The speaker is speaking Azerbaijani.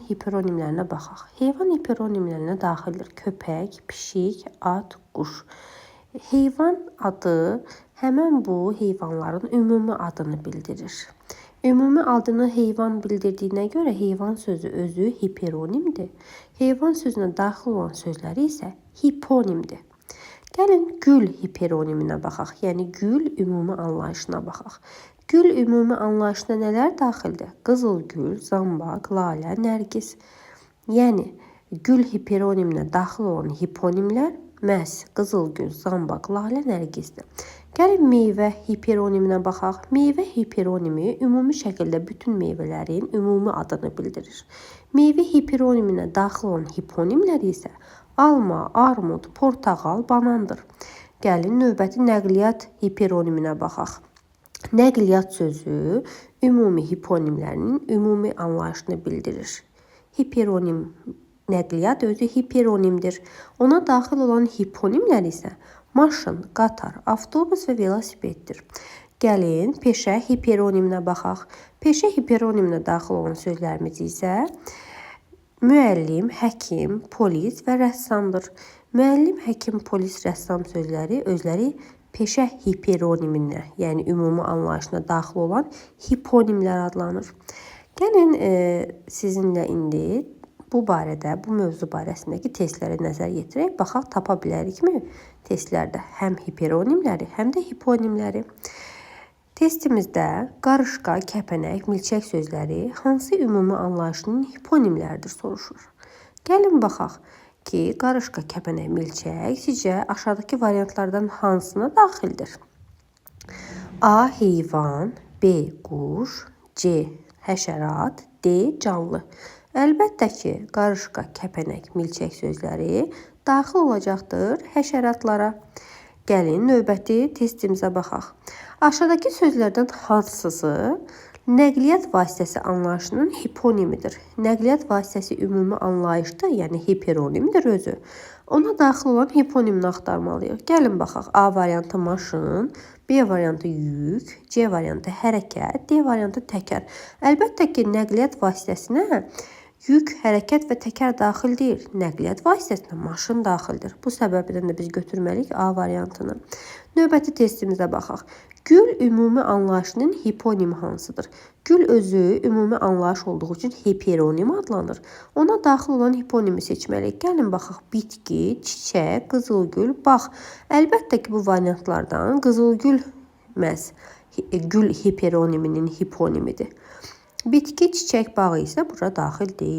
Hiperonimlərinə baxaq. Heyvan hiperonimlərinə daxildir köpək, pişik, at, quş. Heyvan adı həmən bu heyvanların ümumi adını bildirir. Ümumi adını heyvan bildirdiyinə görə heyvan sözü özü hiperonimdir. Heyvan sözünə daxil olan sözləri isə hiponimdir. Gəlin gül hiperoniminə baxaq, yəni gül ümumi anlayışına baxaq. Gül ümumi anlayışına nələr daxildir? Qızılgül, zambaq, lalə, nərgiz. Yəni gül hiperoniminə daxil olan hiponimlər məhz qızılgül, zambaq, lalə, nərgizdir. Gəlin meyvə hiperoniminə baxaq. Meyvə hiperonimi ümumi şəkildə bütün meyvələrin ümumi adını bildirir. Meyvə hiperoniminə daxil olan hiponimlər isə alma, armud, portağal, banandır. Gəlin növbəti nəqliyyat hiperoniminə baxaq. Nəqliyyat sözü ümumi hiponimlərinin ümumi anlayışını bildirir. Hiperonim nəqliyyat özü hiperonimdir. Ona daxil olan hiponimlər isə maşın, qatar, avtobus və velosipeddir. Gəlin peşə hiperoniminə baxaq. Peşə hiperoniminə daxil olan sözlərimiz isə müəllim, həkim, polis və rəssamdır. Müəllim, həkim, polis, rəssam sözləri özləri peşə hiperoniminə, yəni ümumi anlayışına daxil olan hiponimlər adlanır. Gəlin sizinlə indi bu barədə, bu mövzu barəsindəki testlərə nəzər yetirək. Baxaq, tapa bilərikmi testlərdə həm hiperonimləri, həm də hiponimləri. Testimizdə qarışqa, kəpənək, milçək sözləri hansı ümumi anlayışının hiponimləridir soruşur. Gəlin baxaq ki, qarışqa, kəpənək, milçək sizcə aşağıdakı variantlardan hansına daxildir? A. Heyvan, B. Quş, C. Həşərat, D. Canlı. Əlbəttə ki, qarışqa, kəpənək, milçək sözləri daxil olacaqdır həşəratlara. Gəlin növbəti testimizə baxaq. Aşağıdakı sözlərdən hansısı nəqliyyat vasitəsi anlayışının hiponimidir? Nəqliyyat vasitəsi ümumi anlayışdır, yəni hiperonimdir özü. Ona daxil olan hiponimini axtarmalıyıq. Gəlin baxaq. A variantı maşın, B variantı yük, C variantı hərəkət, D variantı təkər. Əlbəttə ki, nəqliyyat vasitəsinə yük, hərəkət və təkər daxil deyil. Nəqliyyat vasitəsinə maşın daxildir. Bu səbəbdən də biz götürməliyik A variantını. Növbəti testimizə baxaq. Gül ümumi anlayışının hiponimi hansıdır? Gül özü ümumi anlayış olduğu üçün hiperonim adlanır. Ona daxil olan hiponimi seçməliyik. Gəlin baxaq. Bitki, çiçək, qızılgül, bağ. Əlbəttə ki, bu variantlardan qızılgül məhz gül hiperoniminin hiponimidir. Bitki, çiçək, bağ isə bura daxil deyil.